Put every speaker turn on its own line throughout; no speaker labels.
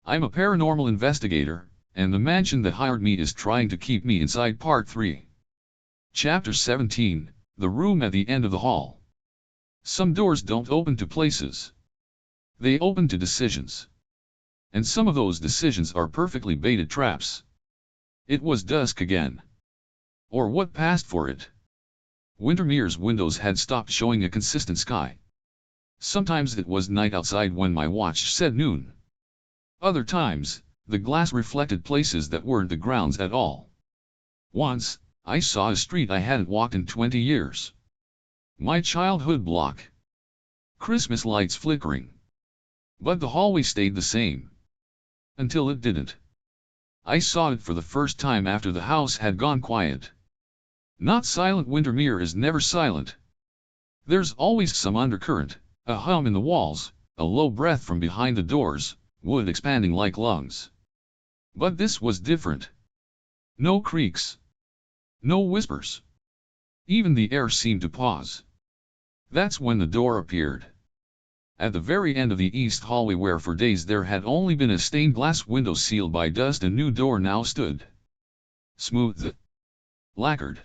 I'm a paranormal investigator, and the mansion that hired me is trying to keep me inside. Part 3. Chapter 17, The Room at the End of the Hall. Some doors don't open to places. They open to decisions. And some of those decisions are perfectly baited traps. It was dusk again. Or what passed for it. Wintermere's windows had stopped showing a consistent sky. Sometimes it was night outside when my watch said noon. Other times, the glass reflected places that weren't the grounds at all. Once, I saw a street I hadn't walked in 20 years. My childhood block. Christmas lights flickering. But the hallway stayed the same. Until it didn't. I saw it for the first time after the house had gone quiet. Not silent. Wintermere is never silent. There's always some undercurrent, a hum in the walls, a low breath from behind the doors, wood expanding like lungs. But this was different. No creaks. No whispers. Even the air seemed to pause. That's when the door appeared. At the very end of the east hallway, where for days there had only been a stained glass window sealed by dust, a new door now stood. Smooth. Lacquered.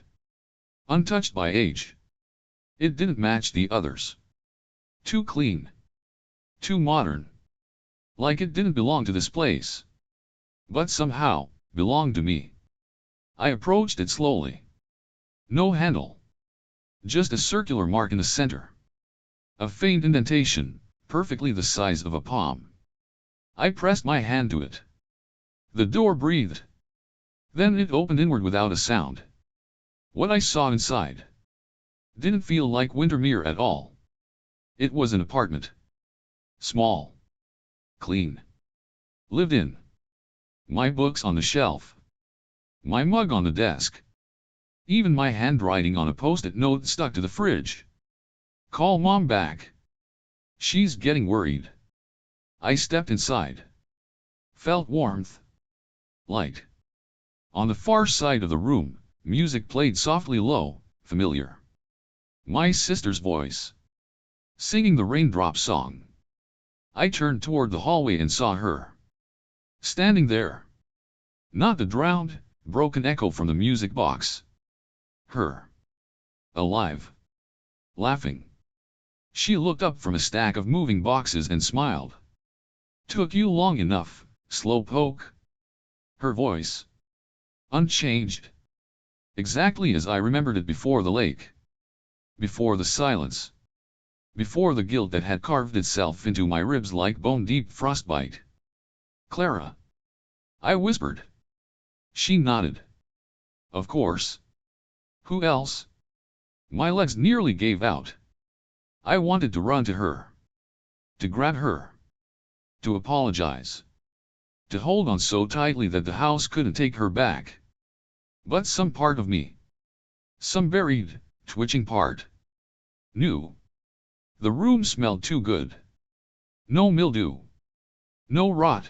Untouched by age. It didn't match the others. Too clean. Too modern. Like it didn't belong to this place. But somehow, belonged to me. I approached it slowly. No handle. Just a circular mark in the center. A faint indentation, perfectly the size of a palm. I pressed my hand to it. The door breathed. Then it opened inward without a sound. What I saw inside didn't feel like Wintermere at all. It was an apartment. Small. Clean. Lived in. My books on the shelf. My mug on the desk. Even my handwriting on a post-it note stuck to the fridge. Call Mom back. She's getting worried. I stepped inside. Felt warmth. Light. On the far side of the room, music played softly, low, familiar. My sister's voice. Singing the raindrop song. I turned toward the hallway and saw her. Standing there. Not the drowned, broken echo from the music box. Her. Alive. Laughing. She looked up from a stack of moving boxes and smiled. Took you long enough, slowpoke. Her voice. Unchanged. Exactly as I remembered it before the lake. Before the silence. Before the guilt that had carved itself into my ribs like bone-deep frostbite. Clara. I whispered. She nodded. Of course. Who else? My legs nearly gave out. I wanted to run to her. To grab her. To apologize. To hold on so tightly that the house couldn't take her back. But some part of me. Some buried, twitching part. Knew. The room smelled too good. No mildew. No rot.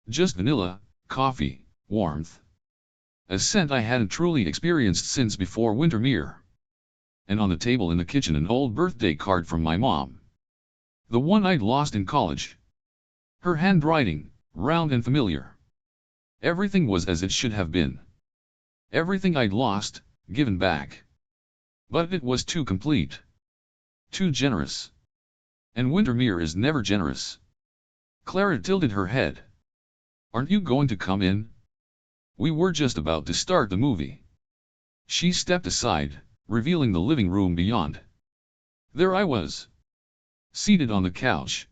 Just vanilla, coffee, warmth. A scent I hadn't truly experienced since before Wintermere. And on the table in the kitchen an old birthday card from my mom. The one I'd lost in college. Her handwriting, round and familiar. Everything was as it should have been. Everything I'd lost, given back. But it was too complete. Too generous. And Wintermere is never generous. Clara tilted her head. Aren't you going to come in? We were just about to start the movie. She stepped aside, revealing the living room beyond. There I was. Seated on the couch.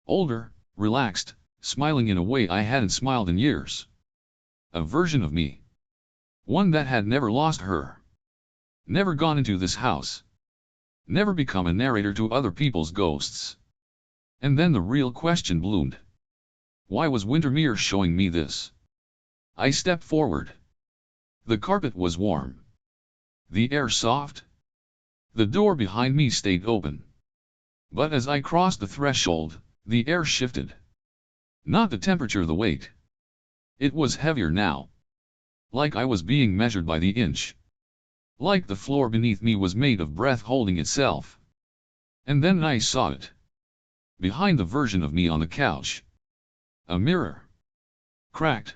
Older, relaxed, smiling in a way I hadn't smiled in years. A version of me. One that had never lost her. Never gone into this house. Never become a narrator to other people's ghosts. And then the real question bloomed. Why was Wintermere showing me this? I stepped forward. The carpet was warm. The air soft. The door behind me stayed open. But as I crossed the threshold, the air shifted. Not the temperature, the weight. It was heavier now. Like I was being measured by the inch. Like the floor beneath me was made of breath holding itself. And then I saw it. Behind the version of me on the couch. A mirror. Cracked.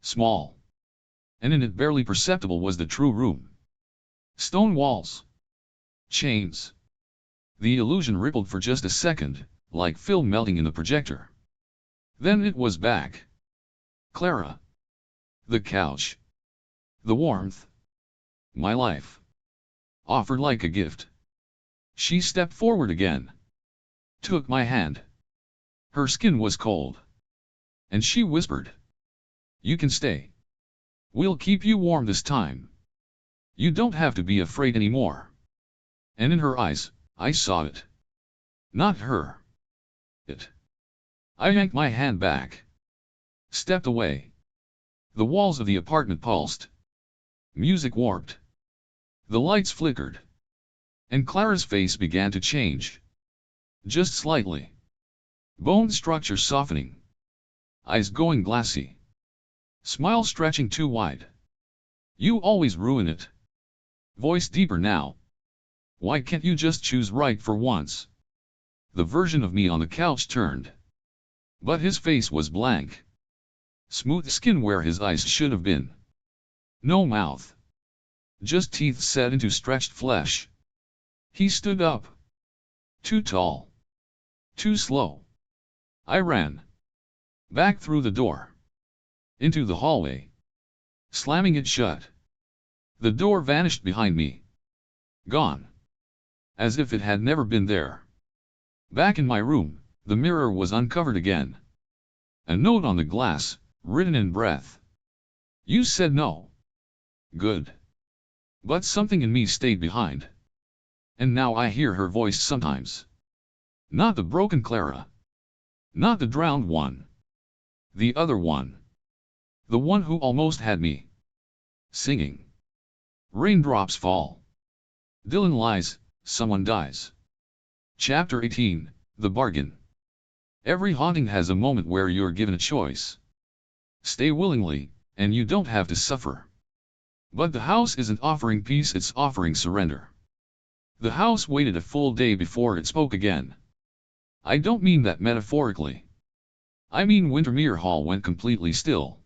Small. And in it barely perceptible was the true room. Stone walls. Chains. The illusion rippled for just a second, like film melting in the projector. Then it was back. Clara. The couch. The warmth. My life. Offered like a gift. She stepped forward again. Took my hand. Her skin was cold. And she whispered. You can stay. We'll keep you warm this time. You don't have to be afraid anymore. And in her eyes, I saw it. Not her. It. I yanked my hand back. Stepped away. The walls of the apartment pulsed. Music warped. The lights flickered. And Clara's face began to change. Just slightly. Bone structure softening. Eyes going glassy. Smile stretching too wide. You always ruin it. Voice deeper now. Why can't you just choose right for once? The version of me on the couch turned. But his face was blank. Smooth skin where his eyes should have been. No mouth. Just teeth set into stretched flesh. He stood up. Too tall. Too slow. I ran. Back through the door. Into the hallway. Slamming it shut. The door vanished behind me. Gone. As if it had never been there. Back in my room, the mirror was uncovered again. A note on the glass, written in breath. You said no. Good. But something in me stayed behind. And now I hear her voice sometimes. Not the broken Clara. Not the drowned one. The other one. The one who almost had me. Singing. Raindrops fall. Dylan lies, someone dies. Chapter 18, The Bargain. Every haunting has a moment where you're given a choice. Stay willingly, and you don't have to suffer. But the house isn't offering peace, it's offering surrender. The house waited a full day before it spoke again. I don't mean that metaphorically. I mean Wintermere Hall went completely still.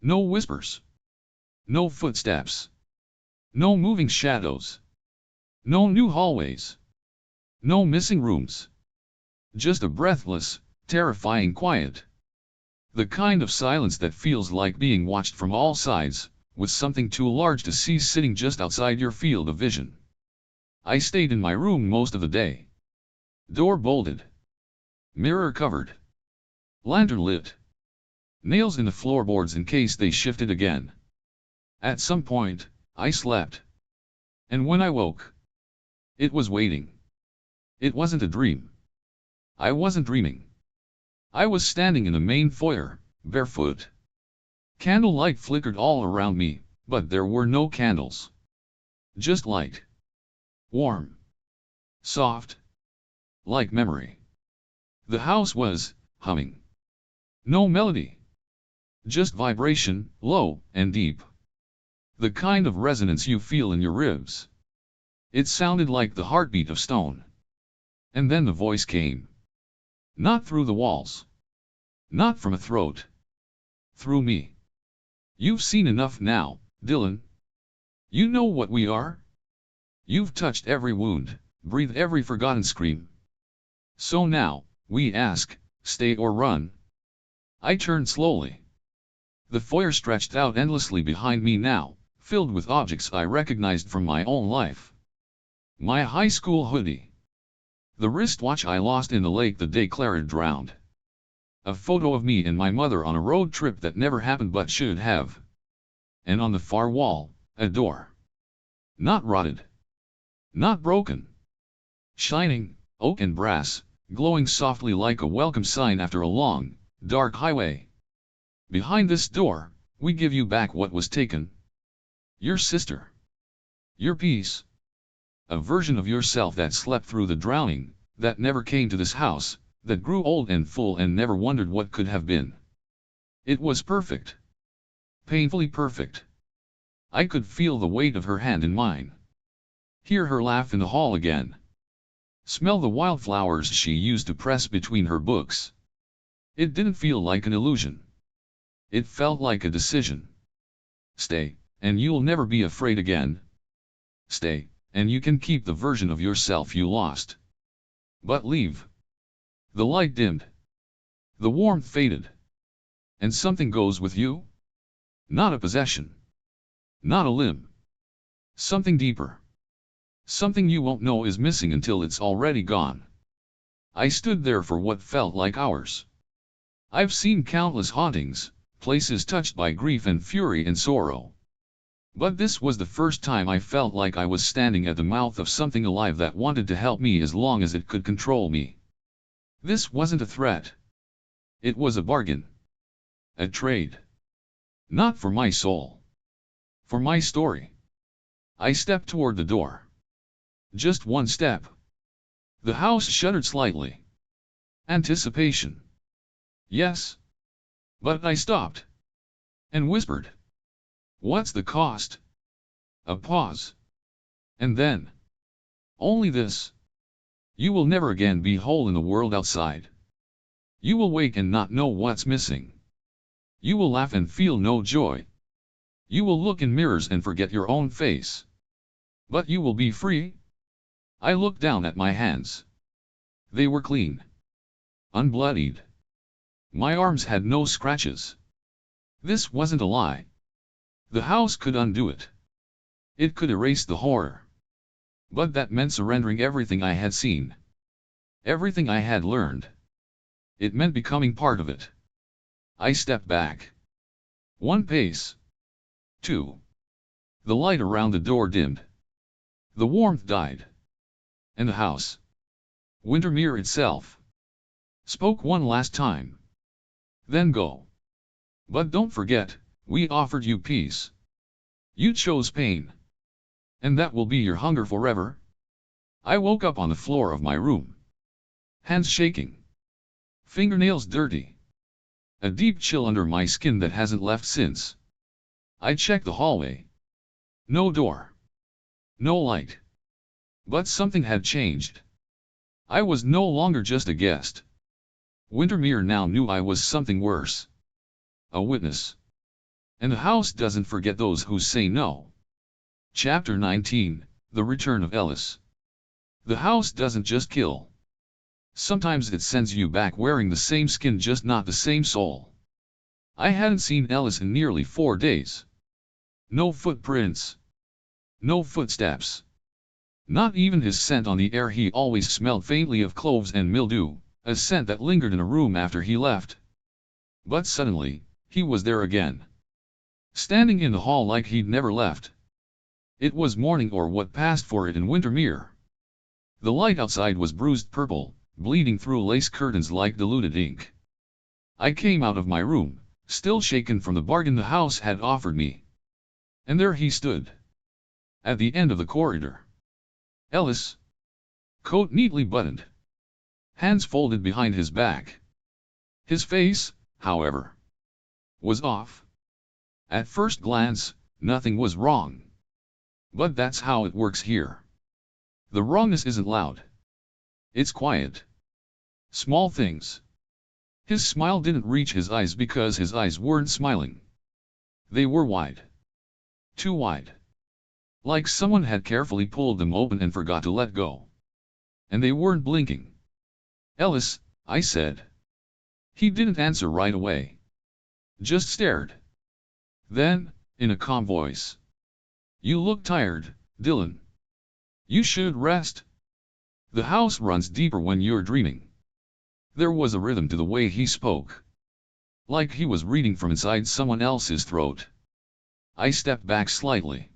No whispers. No footsteps. No moving shadows. No new hallways. No missing rooms. Just a breathless, terrifying quiet. The kind of silence that feels like being watched from all sides, with something too large to see sitting just outside your field of vision. I stayed in my room most of the day. Door bolted. Mirror covered. Lantern lit. Nails in the floorboards in case they shifted again. At some point, I slept. And when I woke, it was waiting. It wasn't a dream. I wasn't dreaming. I was standing in the main foyer, barefoot. Candlelight flickered all around me, but there were no candles. Just light. Warm. Soft. Like memory. The house was humming. No melody. Just vibration, low and deep. The kind of resonance you feel in your ribs. It sounded like the heartbeat of stone. And then the voice came. Not through the walls. Not from a throat. Through me. You've seen enough now, Dylan. You know what we are? You've touched every wound, breathed every forgotten scream. So now, we ask, stay or run? I turned slowly. The foyer stretched out endlessly behind me now, filled with objects I recognized from my own life. My high school hoodie. The wristwatch I lost in the lake the day Clara drowned. A photo of me and my mother on a road trip that never happened but should have. And on the far wall, a door. Not rotted. Not broken. Shining, oak and brass, glowing softly like a welcome sign after a long, dark highway. Behind this door, we give you back what was taken. Your sister. Your peace. A version of yourself that slept through the drowning, that never came to this house, that grew old and full and never wondered what could have been. It was perfect. Painfully perfect. I could feel the weight of her hand in mine. Hear her laugh in the hall again. Smell the wildflowers she used to press between her books. It didn't feel like an illusion. It felt like a decision. Stay, and you'll never be afraid again. Stay, and you can keep the version of yourself you lost. But leave. The light dimmed. The warmth faded. And something goes with you? Not a possession. Not a limb. Something deeper. Something you won't know is missing until it's already gone. I stood there for what felt like hours. I've seen countless hauntings, places touched by grief and fury and sorrow. But this was the first time I felt like I was standing at the mouth of something alive that wanted to help me as long as it could control me. This wasn't a threat. It was a bargain. A trade. Not for my soul. For my story. I stepped toward the door. Just one step. The house shuddered slightly. Anticipation. Yes. But I stopped. And whispered. What's the cost? A pause. And then. Only this. You will never again be whole in the world outside. You will wake and not know what's missing. You will laugh and feel no joy. You will look in mirrors and forget your own face. But you will be free. I looked down at my hands. They were clean. Unbloodied. My arms had no scratches. This wasn't a lie. The house could undo it. It could erase the horror. But that meant surrendering everything I had seen. Everything I had learned. It meant becoming part of it. I stepped back. 1 pace. 2. The light around the door dimmed. The warmth died. And the house, Wintermere itself, spoke one last time. Then go. But don't forget, we offered you peace. You chose pain. And that will be your hunger forever. I woke up on the floor of my room. Hands shaking. Fingernails dirty. A deep chill under my skin that hasn't left since. I checked the hallway. No door. No light. But something had changed. I was no longer just a guest. Wintermere now knew I was something worse. A witness. And the house doesn't forget those who say no. Chapter 19, The Return of Ellis. The house doesn't just kill. Sometimes it sends you back wearing the same skin, just not the same soul. I hadn't seen Ellis in nearly 4 days. No footprints. No footsteps. Not even his scent on the air. He always smelled faintly of cloves and mildew, a scent that lingered in a room after he left. But suddenly, he was there again. Standing in the hall like he'd never left. It was morning, or what passed for it in Wintermere. The light outside was bruised purple, bleeding through lace curtains like diluted ink. I came out of my room, still shaken from the bargain the house had offered me. And there he stood. At the end of the corridor. Ellis. Coat neatly buttoned. Hands folded behind his back. His face, however, was off. At first glance, nothing was wrong. But that's how it works here. The wrongness isn't loud. It's quiet. Small things. His smile didn't reach his eyes because his eyes weren't smiling. They were wide. Too wide. Like someone had carefully pulled them open and forgot to let go. And they weren't blinking. Ellis, I said. He didn't answer right away. Just stared. Then, in a calm voice. You look tired, Dylan. You should rest. The house runs deeper when you're dreaming. There was a rhythm to the way he spoke. Like he was reading from inside someone else's throat. I stepped back slightly.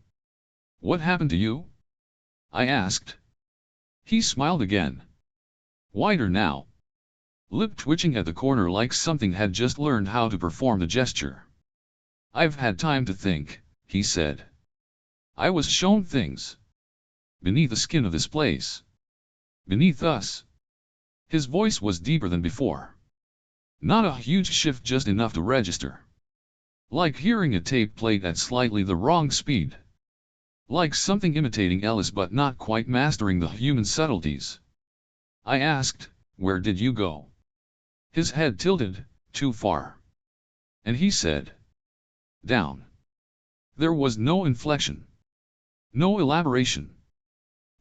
What happened to you? I asked. He smiled again. Wider now. Lip twitching at the corner like something had just learned how to perform the gesture. I've had time to think, he said. I was shown things. Beneath the skin of this place. Beneath us. His voice was deeper than before. Not a huge shift, just enough to register. Like hearing a tape played at slightly the wrong speed. Like something imitating Ellis but not quite mastering the human subtleties. I asked, where did you go? His head tilted, too far. And he said, down. There was no inflection. No elaboration.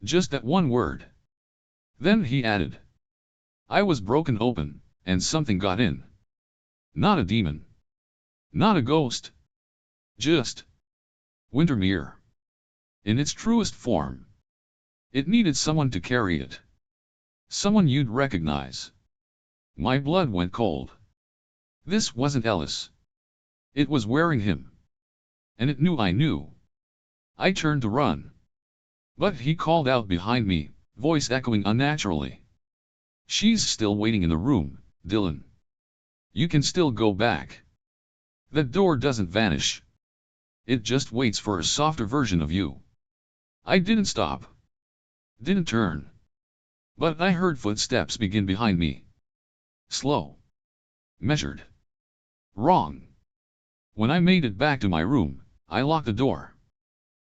Just that one word. Then he added, I was broken open, and something got in. Not a demon. Not a ghost. Just Wintermere. In its truest form. It needed someone to carry it. Someone you'd recognize. My blood went cold. This wasn't Ellis. It was wearing him. And it knew I knew. I turned to run. But he called out behind me, voice echoing unnaturally. She's still waiting in the room, Dylan. You can still go back. That door doesn't vanish. It just waits for a softer version of you. I didn't stop. Didn't turn. But I heard footsteps begin behind me. Slow. Measured. Wrong. When I made it back to my room, I locked the door.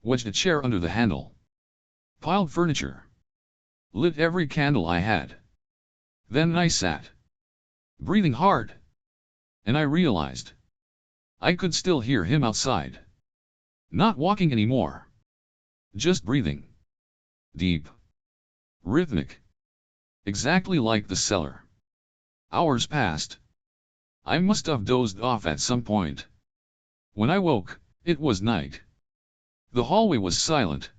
Wedged a chair under the handle. Piled furniture. Lit every candle I had. Then I sat. Breathing hard. And I realized. I could still hear him outside. Not walking anymore. Just breathing. Deep. Rhythmic. Exactly like the cellar. Hours passed. I must have dozed off at some point. When I woke, it was night. The hallway was silent.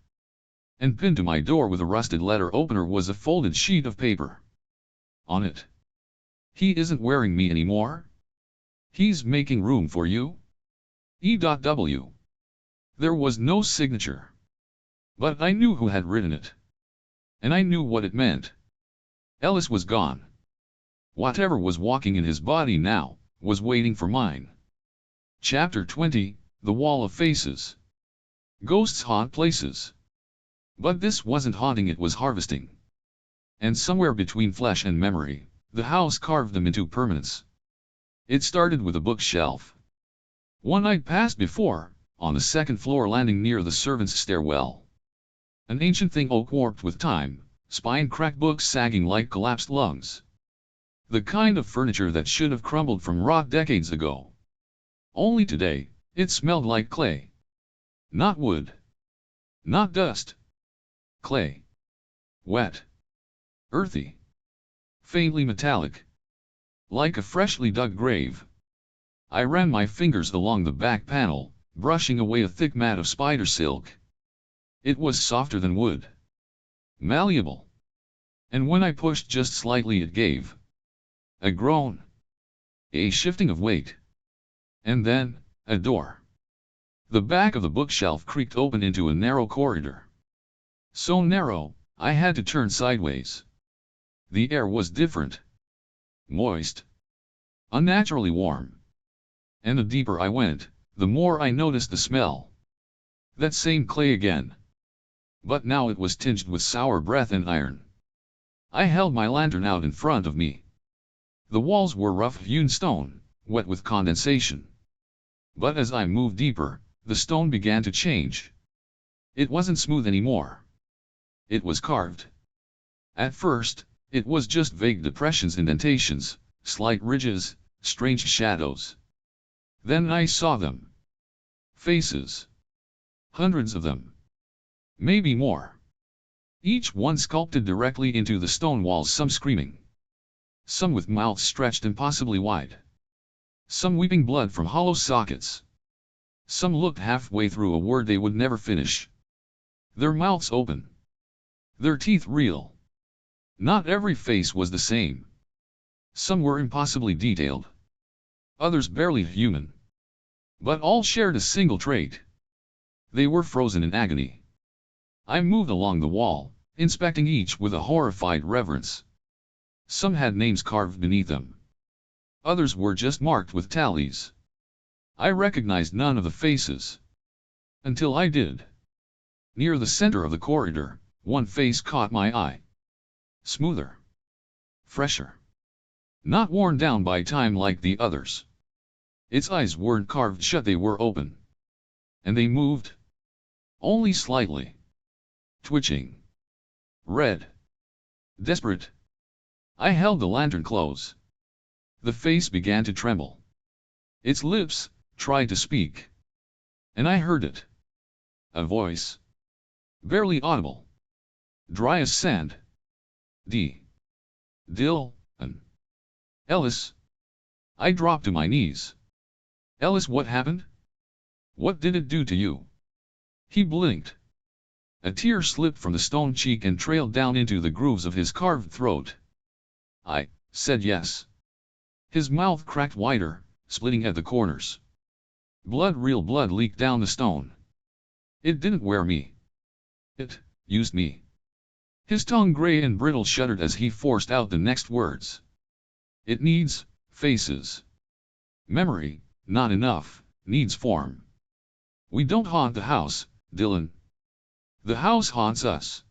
And pinned to my door with a rusted letter opener was a folded sheet of paper. On it. He isn't wearing me anymore. He's making room for you. E.W. There was no signature. But I knew who had written it. And I knew what it meant. Ellis was gone. Whatever was walking in his body now, was waiting for mine. Chapter 20, The Wall of Faces. Ghosts haunt places. But this wasn't haunting, it was harvesting. And somewhere between flesh and memory, the house carved them into permanence. It started with a bookshelf. One I'd passed before, on the second floor landing near the servants' stairwell. An ancient thing, oak warped with time, spine cracked, books sagging like collapsed lungs. The kind of furniture that should have crumbled from rot decades ago. Only today, it smelled like clay. Not wood. Not dust. Clay. Wet. Earthy. Faintly metallic. Like a freshly dug grave. I ran my fingers along the back panel, brushing away a thick mat of spider silk. It was softer than wood. Malleable. And when I pushed just slightly, it gave. A groan. A shifting of weight. And then, a door. The back of the bookshelf creaked open into a narrow corridor. So narrow, I had to turn sideways. The air was different. Moist. Unnaturally warm. And the deeper I went, the more I noticed the smell. That same clay again. But now it was tinged with sour breath and iron. I held my lantern out in front of me. The walls were rough-hewn stone, wet with condensation. But as I moved deeper, the stone began to change. It wasn't smooth anymore. It was carved. At first, it was just vague depressions, indentations, slight ridges, strange shadows. Then I saw them. Faces. Hundreds of them. Maybe more. Each one sculpted directly into the stone walls, some screaming. Some with mouths stretched impossibly wide. Some weeping blood from hollow sockets. Some looked halfway through a word they would never finish. Their mouths open. Their teeth real. Not every face was the same. Some were impossibly detailed. Others barely human. But all shared a single trait. They were frozen in agony. I moved along the wall, inspecting each with a horrified reverence. Some had names carved beneath them. Others were just marked with tallies. I recognized none of the faces. Until I did. Near the center of the corridor, one face caught my eye. Smoother. Fresher. Not worn down by time like the others. Its eyes weren't carved shut, they were open. And they moved. Only slightly. Twitching. Red. Desperate. I held the lantern close. The face began to tremble. Its lips tried to speak. And I heard it. A voice. Barely audible. Dry as sand. Dill, and Ellis. I dropped to my knees. Ellis, what happened? What did it do to you? He blinked. A tear slipped from the stone cheek and trailed down into the grooves of his carved throat. I said yes. His mouth cracked wider, splitting at the corners. Real blood leaked down the stone. It didn't wear me. It used me. His tongue, gray and brittle, shuddered as he forced out the next words. It needs faces. Memory, not enough, needs form. We don't haunt the house, Dylan. The house haunts us.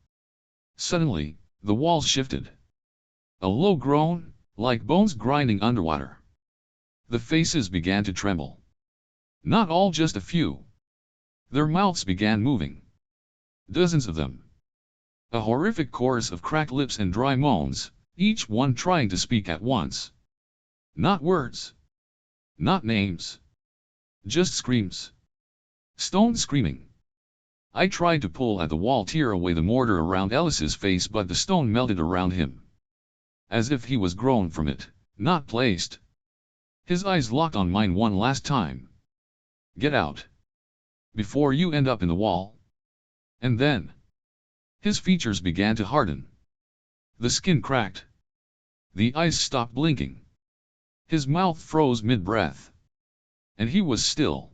Suddenly, the walls shifted. A low groan, like bones grinding underwater. The faces began to tremble. Not all, just a few. Their mouths began moving. Dozens of them. A horrific chorus of cracked lips and dry moans, each one trying to speak at once. Not words. Not names. Just screams. Stone screaming. I tried to pull at the wall, tear away the mortar around Ellis's face, but the stone melted around him. As if he was grown from it, not placed. His eyes locked on mine one last time. Get out. Before you end up in the wall. And then. His features began to harden. The skin cracked. The eyes stopped blinking. His mouth froze mid-breath. And he was still.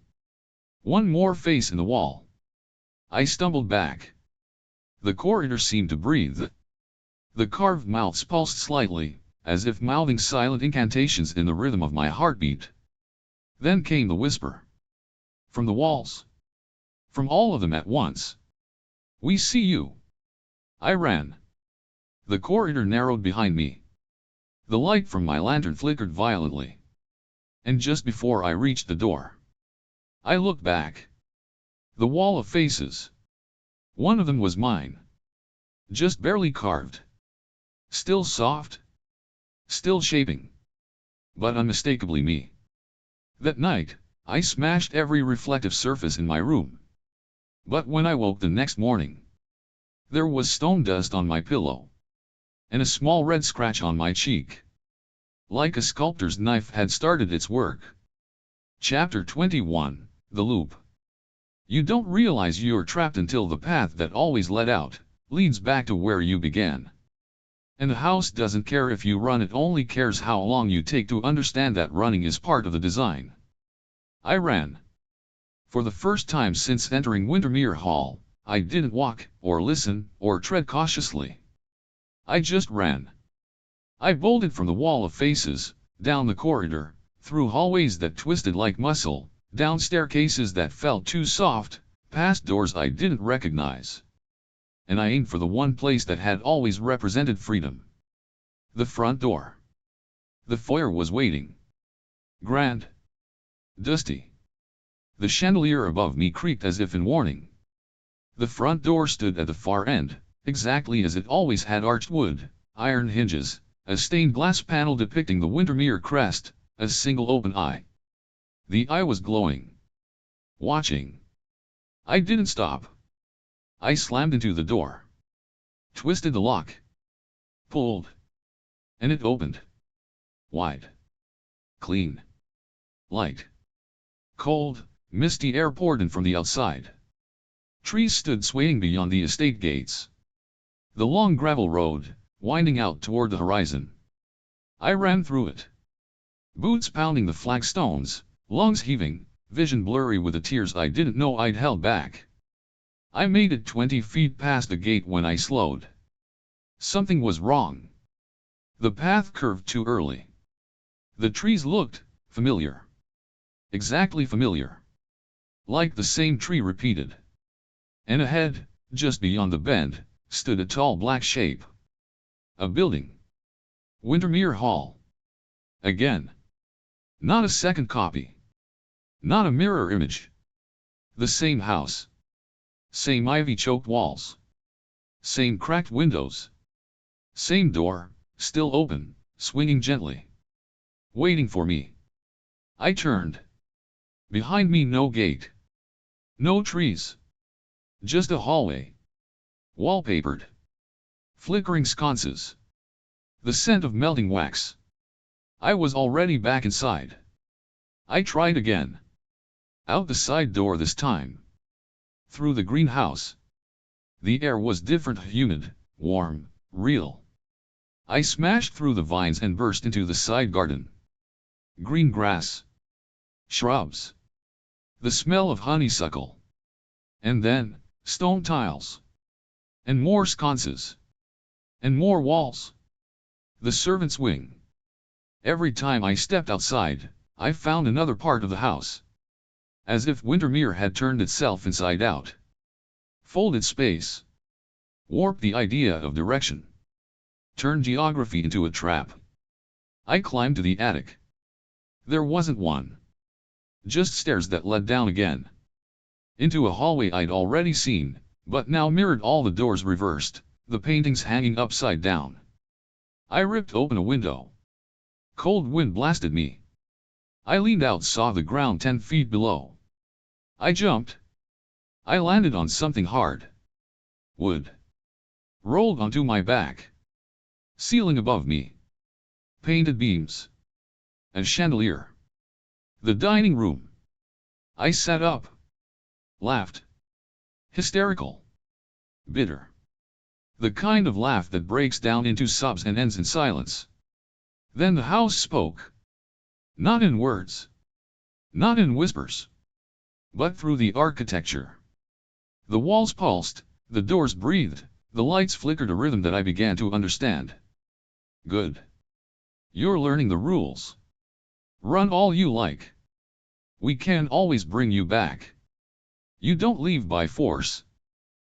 One more face in the wall. I stumbled back. The corridor seemed to breathe. The carved mouths pulsed slightly, as if mouthing silent incantations in the rhythm of my heartbeat. Then came the whisper. From the walls. From all of them at once. We see you. I ran. The corridor narrowed behind me. The light from my lantern flickered violently. And just before I reached the door, I looked back. The wall of faces. One of them was mine. Just barely carved. Still soft. Still shaping. But unmistakably me. That night, I smashed every reflective surface in my room. But when I woke the next morning, there was stone dust on my pillow. And a small red scratch on my cheek. Like a sculptor's knife had started its work. Chapter 21, The Loop. You don't realize you're trapped until the path that always led out, leads back to where you began. And the house doesn't care if you run, it only cares how long you take to understand that running is part of the design. I ran. For the first time since entering Wintermere Hall, I didn't walk, or listen, or tread cautiously. I just ran. I bolted from the wall of faces, down the corridor, through hallways that twisted like muscle, down staircases that felt too soft, past doors I didn't recognize. And I aimed for the one place that had always represented freedom. The front door. The foyer was waiting. Grand. Dusty. The chandelier above me creaked as if in warning. The front door stood at the far end, exactly as it always had: arched wood, iron hinges, a stained glass panel depicting the Wintermere crest, a single open eye. The eye was glowing. Watching. I didn't stop. I slammed into the door. Twisted the lock. Pulled. And it opened. Wide. Clean. Light. Cold, misty air poured in from the outside. Trees stood swaying beyond the estate gates. The long gravel road, winding out toward the horizon. I ran through it. Boots pounding the flagstones, lungs heaving, vision blurry with the tears I didn't know I'd held back. I made it 20 feet past the gate when I slowed. Something was wrong. The path curved too early. The trees looked familiar. Exactly familiar. Like the same tree repeated. And ahead, just beyond the bend, stood a tall black shape. A building. Wintermere Hall. Again. Not a second copy. Not a mirror image. The same house. Same ivy-choked walls. Same cracked windows. Same door, still open, swinging gently. waiting for me. I turned. Behind me no gate. No trees. Just a hallway. Wallpapered. Flickering sconces. The scent of melting wax. I was already back inside. I tried again. Out the side door this time. Through the greenhouse. The air was different, humid, warm, real. I smashed through the vines and burst into the side garden. Green grass. Shrubs. The smell of honeysuckle. And then, stone tiles. And more sconces. And more walls. The servants' wing. Every time I stepped outside, I found another part of the house. As if Wintermere had turned itself inside out. Folded space. Warped the idea of direction. Turned geography into a trap. I climbed to the attic. There wasn't one. Just stairs that led down again. Into a hallway I'd already seen, but now mirrored, all the doors reversed, the paintings hanging upside down. I ripped open a window. Cold wind blasted me. I leaned out, saw the ground 10 feet below. I jumped. I landed on something hard. Wood. Rolled onto my back. Ceiling above me. Painted beams. A chandelier. The dining room. I sat up. Laughed. Hysterical. Bitter. The kind of laugh that breaks down into sobs and ends in silence. Then the house spoke. Not in words. Not in whispers. But through the architecture. The walls pulsed, the doors breathed, the lights flickered, a rhythm that I began to understand. Good. You're learning the rules. Run all you like. We can always bring you back. You don't leave by force.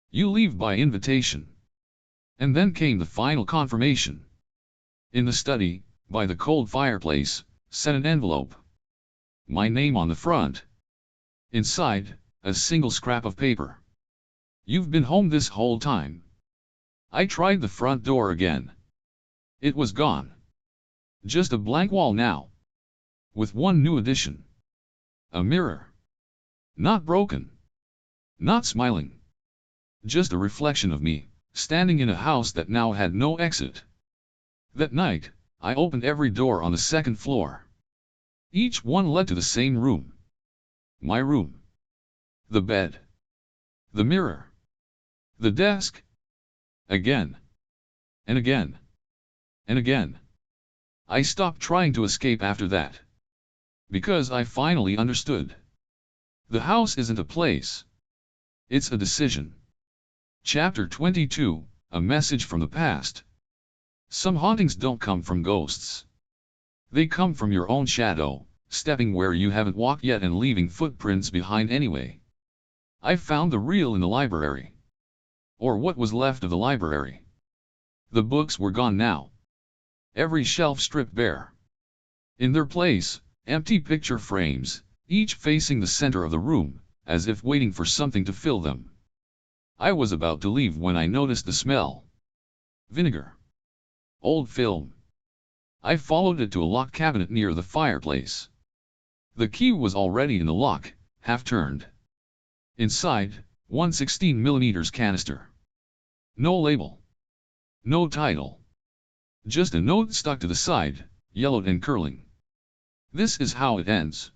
You leave by invitation. And then came the final confirmation. In the study, by the cold fireplace, sat an envelope. My name on the front. Inside, a single scrap of paper. You've been home this whole time. I tried the front door again. It was gone. Just a blank wall now. With one new addition. A mirror. Not broken. Not smiling. Just a reflection of me, standing in a house that now had no exit. That night, I opened every door on the second floor. Each one led to the same room. My room. The bed. The mirror. The desk. Again. And again. And again. I stopped trying to escape after that. Because I finally understood. The house isn't a place. It's a decision. Chapter 22, A Message from the Past. Some hauntings don't come from ghosts. They come from your own shadow, stepping where you haven't walked yet and leaving footprints behind anyway. I found the real in the library. Or what was left of the library. The books were gone now. Every shelf stripped bare. In their place, empty picture frames, each facing the center of the room, as if waiting for something to fill them. I was about to leave when I noticed the smell. Vinegar. Old film. I followed it to a locked cabinet near the fireplace. The key was already in the lock, half turned. Inside, one 16mm canister. No label. No title. Just a note stuck to the side, yellowed and curling. This is how it ends.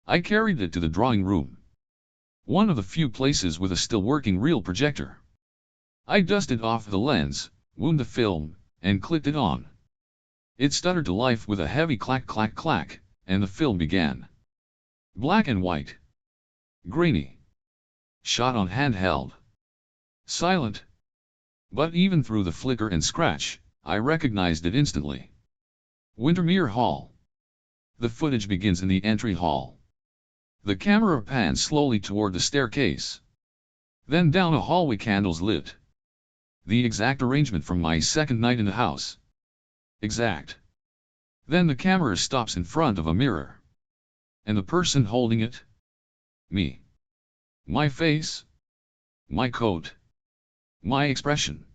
I carried it to the drawing room. One of the few places with a still working reel projector. I dusted off the lens, wound the film, and clicked it on. It stuttered to life with a heavy clack clack clack, and the film began. Black and white. Grainy. Shot on handheld. Silent. But even through the flicker and scratch, I recognized it instantly. Wintermere Hall. The footage begins in the entry hall. The camera pans slowly toward the staircase. Then down a hallway, candles lit. The exact arrangement from my second night in the house. Exact. Then the camera stops in front of a mirror. And the person holding it? Me. My face. My coat. My expression.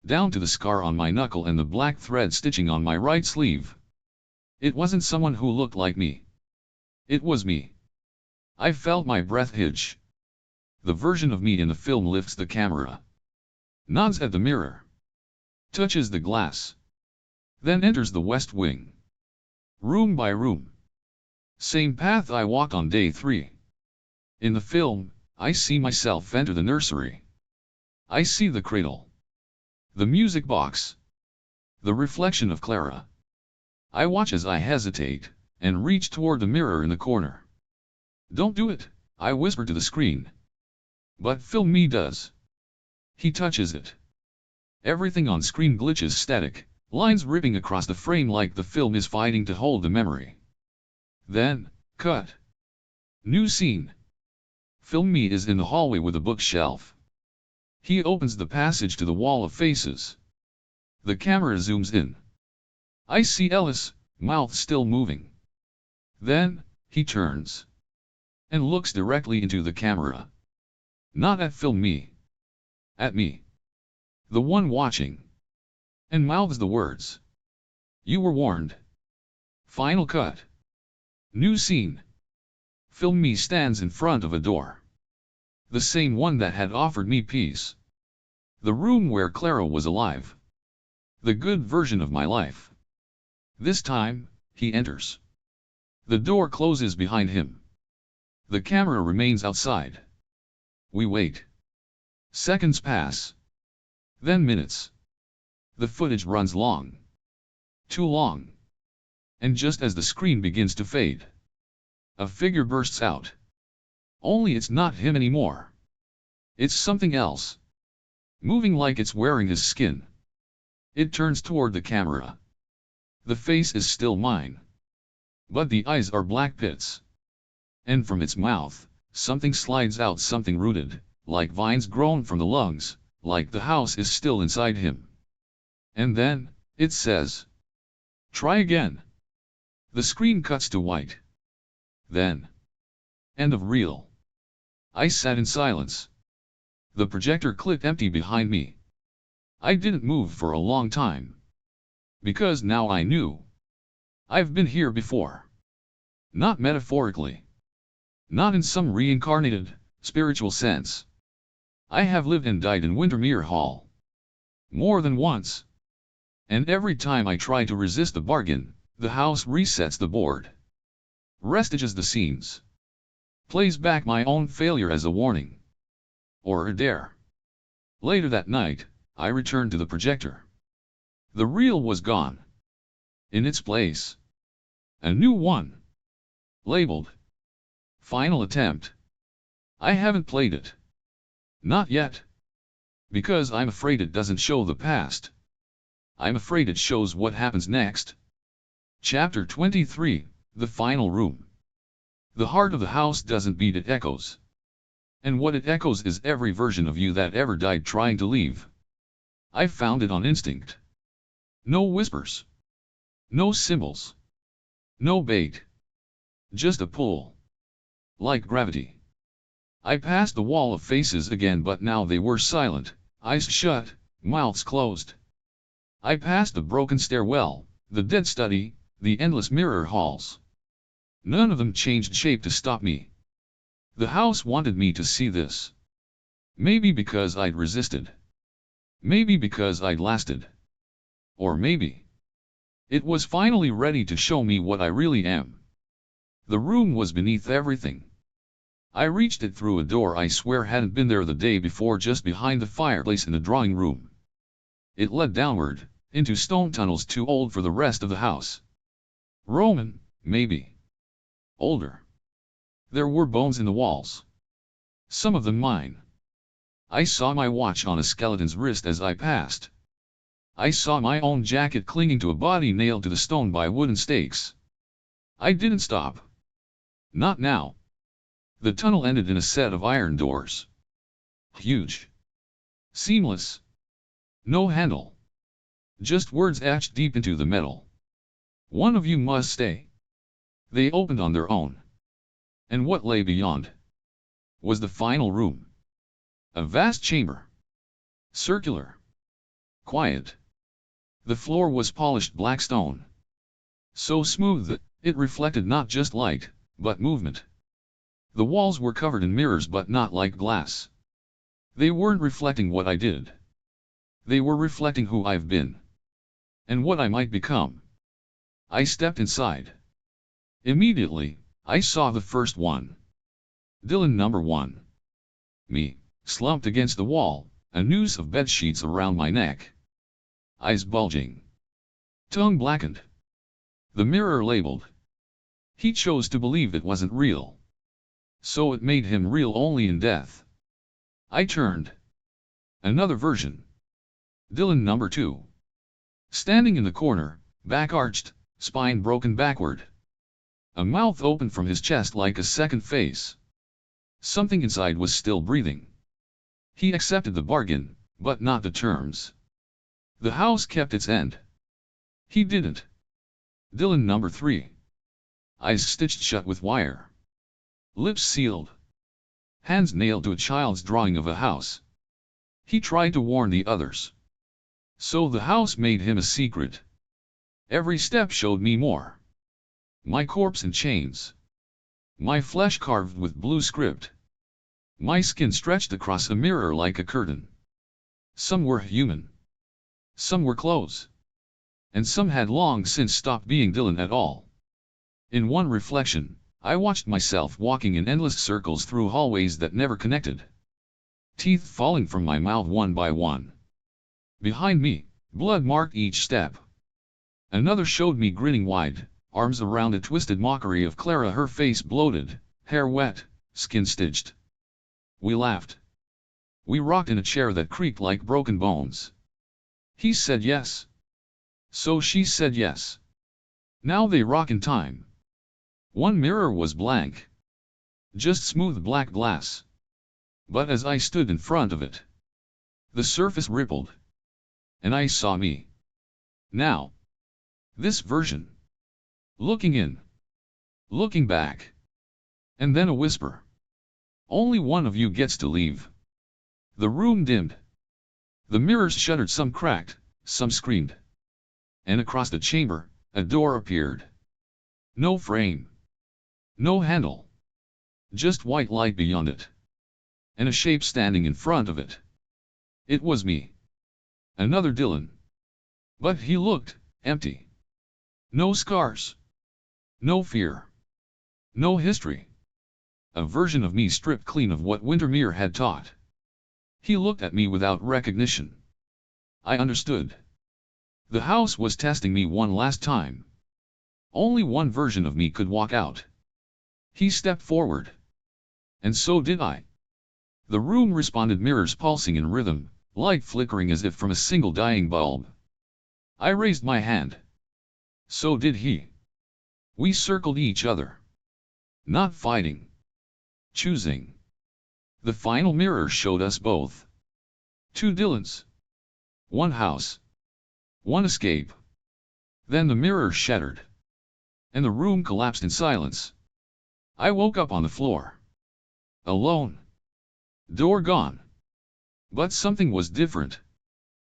Down to the scar on my knuckle and the black thread stitching on my right sleeve. It wasn't someone who looked like me. It was me. I felt my breath hitch. The version of me in the film lifts the camera, nods at the mirror, touches the glass, then enters the west wing. Room by room. Same path I walked on day 3. In the film, I see myself enter the nursery. I see the cradle, the music box, the reflection of Clara. I watch as I hesitate, and reach toward the mirror in the corner. Don't do it, I whisper to the screen. But film me does. He touches it. Everything on screen glitches static, lines ripping across the frame like the film is fighting to hold the memory. Then, cut. New scene. Film me is in the hallway with a bookshelf. He opens the passage to the wall of faces. The camera zooms in. I see Ellis, mouth still moving. Then, he turns and looks directly into the camera. Not at film me. At me. The one watching. And mouths the words. You were warned. Final cut. New scene. Film me stands in front of a door. The same one that had offered me peace. The room where Clara was alive. The good version of my life. This time, he enters. The door closes behind him. The camera remains outside. We wait. Seconds pass. Then minutes. The footage runs long. Too long. And just as the screen begins to fade, a figure bursts out. Only it's not him anymore. It's something else. Moving like it's wearing his skin. It turns toward the camera. The face is still mine. But the eyes are black pits. And from its mouth, something slides out, something rooted, like vines grown from the lungs, like the house is still inside him. And then, it says, "Try again." The screen cuts to white. Then, end of reel. I sat in silence. The projector clicked empty behind me. I didn't move for a long time. Because now I knew. I've been here before. Not metaphorically. Not in some reincarnated, spiritual sense. I have lived and died in Wintermere Hall. More than once. And every time I try to resist the bargain, the house resets the board. Restages the scenes. Plays back my own failure as a warning. Or a dare. Later that night, I returned to the projector. The reel was gone. In its place, a new one. Labeled Final Attempt. I haven't played it. Not yet. Because I'm afraid it doesn't show the past. I'm afraid it shows what happens next. Chapter 23, The Final Room. The heart of the house doesn't beat, it echoes. And what it echoes is every version of you that ever died trying to leave. I found it on instinct. No whispers. No symbols. No bait. Just a pull. Like gravity. I passed the wall of faces again, but now they were silent, eyes shut, mouths closed. I passed the broken stairwell, the dead study, the endless mirror halls. None of them changed shape to stop me. The house wanted me to see this. Maybe because I'd resisted. Maybe because I'd lasted. Or maybe it was finally ready to show me what I really am. The room was beneath everything. I reached it through a door I swear hadn't been there the day before, just behind the fireplace in the drawing room. It led downward, into stone tunnels too old for the rest of the house. Roman, maybe. Older. There were bones in the walls. Some of them mine. I saw my watch on a skeleton's wrist as I passed. I saw my own jacket clinging to a body nailed to the stone by wooden stakes. I didn't stop. Not now. The tunnel ended in a set of iron doors. Huge. Seamless. No handle. Just words etched deep into the metal. One of you must stay. They opened on their own. And what lay beyond was the final room. A vast chamber. Circular. Quiet. The floor was polished black stone. So smooth that it reflected not just light, but movement. The walls were covered in mirrors but not like glass. They weren't reflecting what I did. They were reflecting who I've been. And what I might become. I stepped inside. Immediately, I saw the first one. Dylan number 1. Me, slumped against the wall, a noose of bedsheets around my neck. Eyes bulging. Tongue blackened. The mirror labeled. He chose to believe it wasn't real. So it made him real only in death. I turned. Another version. Dylan number 2. Standing in the corner, back arched, spine broken backward. A mouth open from his chest like a second face. Something inside was still breathing. He accepted the bargain, but not the terms. The house kept its end. He didn't. Dylan number 3. Eyes stitched shut with wire. Lips sealed. Hands nailed to a child's drawing of a house. He tried to warn the others. So the house made him a secret. Every step showed me more. My corpse in chains. My flesh carved with blue script. My skin stretched across a mirror like a curtain. Some were human. Some were clothes. And some had long since stopped being Dylan at all. In one reflection, I watched myself walking in endless circles through hallways that never connected. Teeth falling from my mouth one by one. Behind me, blood marked each step. Another showed me grinning wide, arms around a twisted mockery of Clara, her face bloated, hair wet, skin stitched. We laughed. We rocked in a chair that creaked like broken bones. He said yes. So she said yes. Now they rock in time. One mirror was blank. Just smooth black glass. But as I stood in front of it, the surface rippled. And I saw me. Now. This version. Looking in. Looking back. And then a whisper. Only one of you gets to leave. The room dimmed. The mirrors shuddered, some cracked, some screamed. And across the chamber, a door appeared. No frame. No handle. Just white light beyond it. And a shape standing in front of it. It was me. Another Dylan. But he looked empty. No scars. No fear. No history. A version of me stripped clean of what Wintermere had taught. He looked at me without recognition. I understood. The house was testing me one last time. Only one version of me could walk out. He stepped forward. And so did I. The room responded, mirrors pulsing in rhythm, light flickering as if from a single dying bulb. I raised my hand. So did he. We circled each other. Not fighting. Choosing. The final mirror showed us both. 2 Dylans. 1 house. 1 escape. Then the mirror shattered. And the room collapsed in silence. I woke up on the floor. Alone. Door gone. But something was different.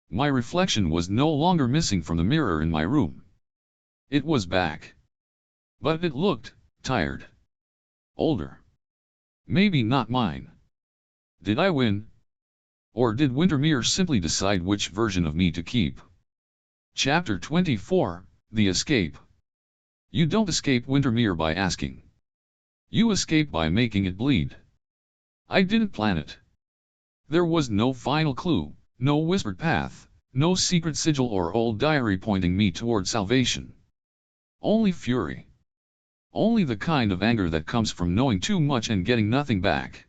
My reflection was no longer missing from the mirror in my room. It was back. But it looked tired. Older. Maybe not mine. Did I win? Or did Wintermere simply decide which version of me to keep? Chapter 24, The Escape. You don't escape Wintermere by asking. You escape by making it bleed. I didn't plan it. There was no final clue, no whispered path, no secret sigil or old diary pointing me toward salvation. Only fury. Only the kind of anger that comes from knowing too much and getting nothing back.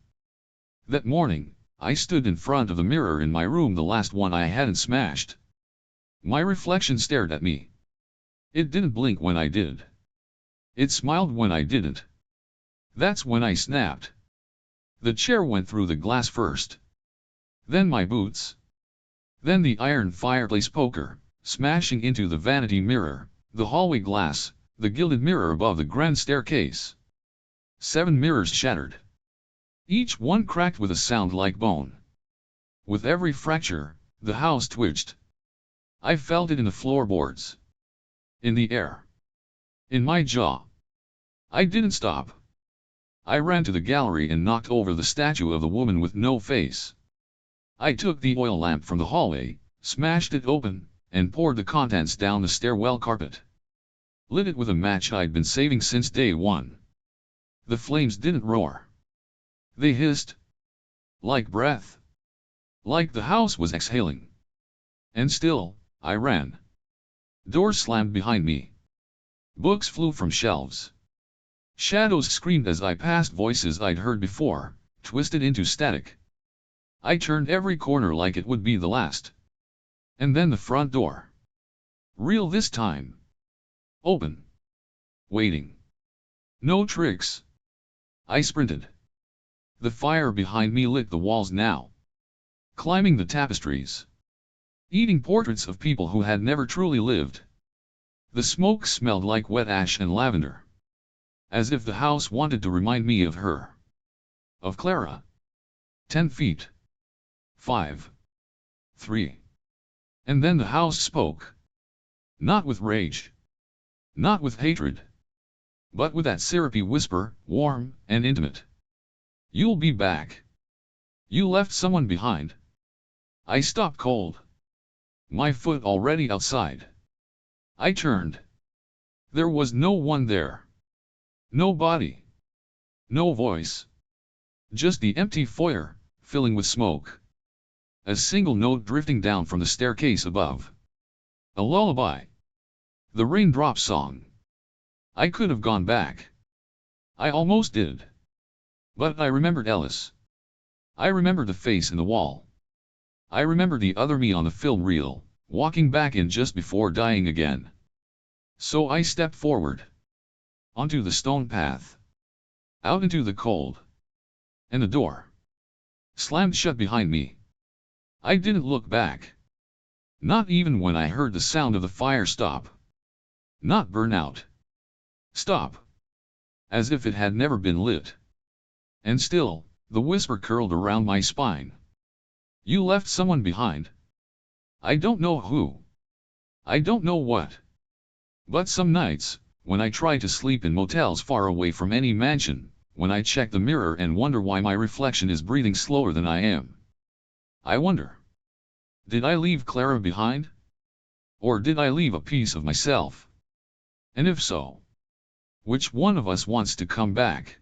That morning, I stood in front of the mirror in my room, the last one I hadn't smashed. My reflection stared at me. It didn't blink when I did. It smiled when I didn't. That's when I snapped. The chair went through the glass first. Then my boots. Then the iron fireplace poker, smashing into the vanity mirror, the hallway glass, the gilded mirror above the grand staircase. 7 mirrors shattered. Each one cracked with a sound like bone. With every fracture, the house twitched. I felt it in the floorboards. In the air. in my jaw. I didn't stop. I ran to the gallery and knocked over the statue of the woman with no face. I took the oil lamp from the hallway, smashed it open, and poured the contents down the stairwell carpet. Lit it with a match I'd been saving since day one. The flames didn't roar. They hissed. Like breath. Like the house was exhaling. And still, I ran. Doors slammed behind me. Books flew from shelves. Shadows screamed as I passed voices I'd heard before, twisted into static. I turned every corner like it would be the last. And then the front door. Real this time. Open. Waiting. No tricks. I sprinted. The fire behind me lit the walls now. Climbing the tapestries. Eating portraits of people who had never truly lived. The smoke smelled like wet ash and lavender. As if the house wanted to remind me of her. Of Clara. 10 feet. 5. 3. And then the house spoke. Not with rage. Not with hatred. But with that syrupy whisper, warm and intimate. You'll be back. You left someone behind. I stopped cold. My foot already outside. I turned. There was no one there. No body. No voice. Just the empty foyer, filling with smoke. A single note drifting down from the staircase above. A lullaby. The raindrop song. I could have gone back. I almost did. But I remembered Ellis. I remembered the face in the wall. I remembered the other me on the film reel, walking back in just before dying again. So I stepped forward. Onto the stone path. Out into the cold. And the door slammed shut behind me. I didn't look back. Not even when I heard the sound of the fire stop. Not burn out. Stop. As if it had never been lit. And still, the whisper curled around my spine. You left someone behind. I don't know who. I don't know what. But some nights, when I try to sleep in motels far away from any mansion, when I check the mirror and wonder why my reflection is breathing slower than I am. I wonder. Did I leave Clara behind? Or did I leave a piece of myself? And if so, which one of us wants to come back?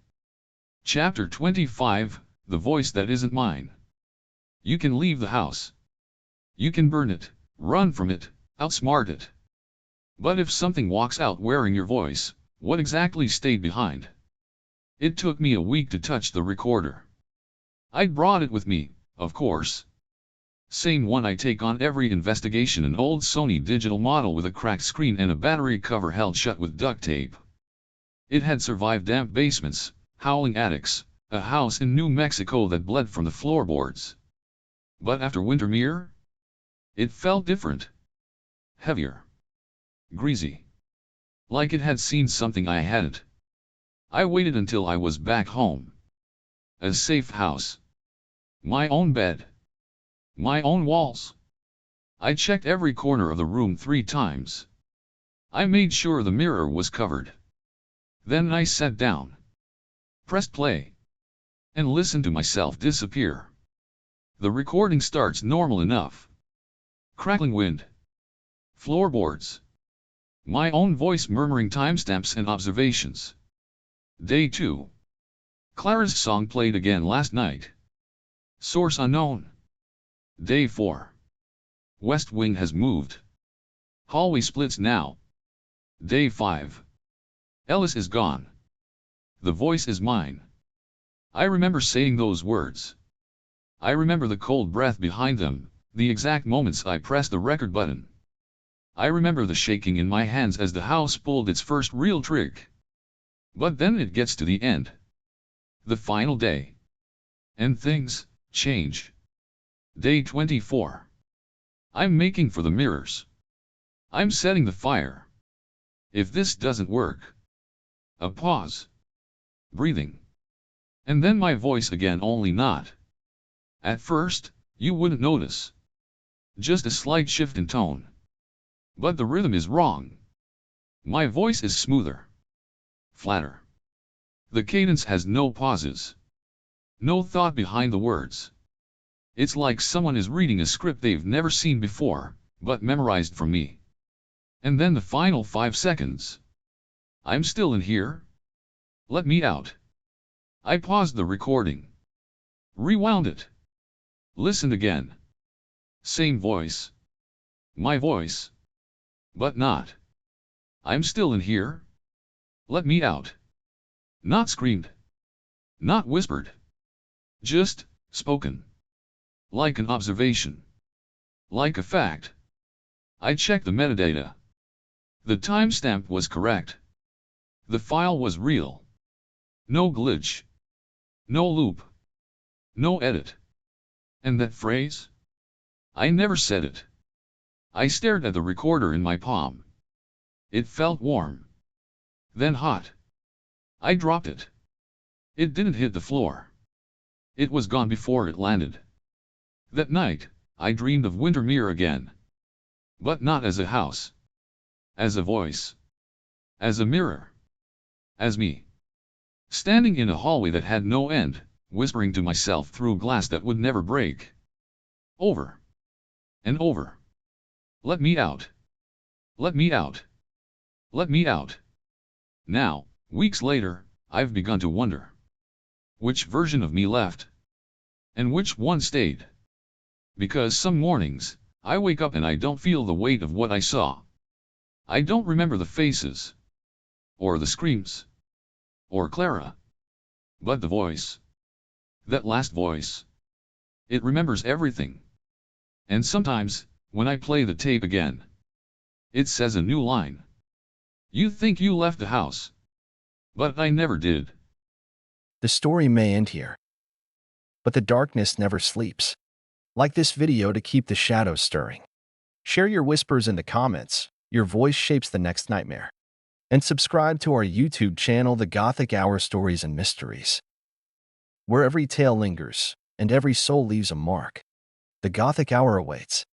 Chapter 25, The Voice That Isn't Mine. You can leave the house. You can burn it, run from it, outsmart it. But if something walks out wearing your voice, what exactly stayed behind? It took me a week to touch the recorder. I'd brought it with me, of course. Same one I take on every investigation, an old Sony digital model with a cracked screen and a battery cover held shut with duct tape. It had survived damp basements, howling attics, a house in New Mexico that bled from the floorboards. But after Wintermere, it felt different. Heavier. Greasy. Like it had seen something I hadn't. I waited until I was back home. A safe house. My own bed. My own walls. I checked every corner of the room 3 times. I made sure the mirror was covered. Then I sat down. Pressed play. And listened to myself disappear. The recording starts normal enough. Crackling wind. Floorboards. My own voice murmuring timestamps and observations. Day 2. Clara's song played again last night. Source unknown. Day 4. West wing has moved. Hallway splits now. Day 5. Ellis is gone. The voice is mine. I remember saying those words. I remember the cold breath behind them, the exact moments I pressed the record button. I remember the shaking in my hands as the house pulled its first real trick. But then it gets to the end. The final day. And things change. Day 24. I'm making for the mirrors. I'm setting the fire. If this doesn't work. A pause. Breathing. And then my voice again, only not. At first, you wouldn't notice. Just a slight shift in tone. But the rhythm is wrong. My voice is smoother, flatter. The cadence has no pauses, no thought behind the words. It's like someone is reading a script they've never seen before, but memorized from me. And then the final 5 seconds. I'm still in here. Let me out. I paused the recording. Rewound it. Listened again. Same voice. My voice. But not. I'm still in here. Let me out. Not screamed. Not whispered. Just spoken. Like an observation. Like a fact. I checked the metadata. The timestamp was correct. The file was real. No glitch. No loop. No edit. And that phrase? I never said it. I stared at the recorder in my palm. It felt warm. Then hot. I dropped it. It didn't hit the floor. It was gone before it landed. That night, I dreamed of Wintermere again. But not as a house. As a voice. As a mirror. As me. Standing in a hallway that had no end, whispering to myself through glass that would never break. Over. And over. Let me out. Let me out. Let me out. Now, weeks later, I've begun to wonder. Which version of me left? And which one stayed? Because some mornings, I wake up and I don't feel the weight of what I saw. I don't remember the faces. Or the screams. Or Clara. But the voice. That last voice. It remembers everything. And sometimes, when I play the tape again, it says a new line. You think you left the house. But I never did.
The story may end here, but the darkness never sleeps. Like this video to keep the shadows stirring. Share your whispers in the comments. Your voice shapes the next nightmare. And subscribe to our YouTube channel, The Gothic Hour Stories and Mysteries, where every tale lingers and every soul leaves a mark. The Gothic Hour awaits.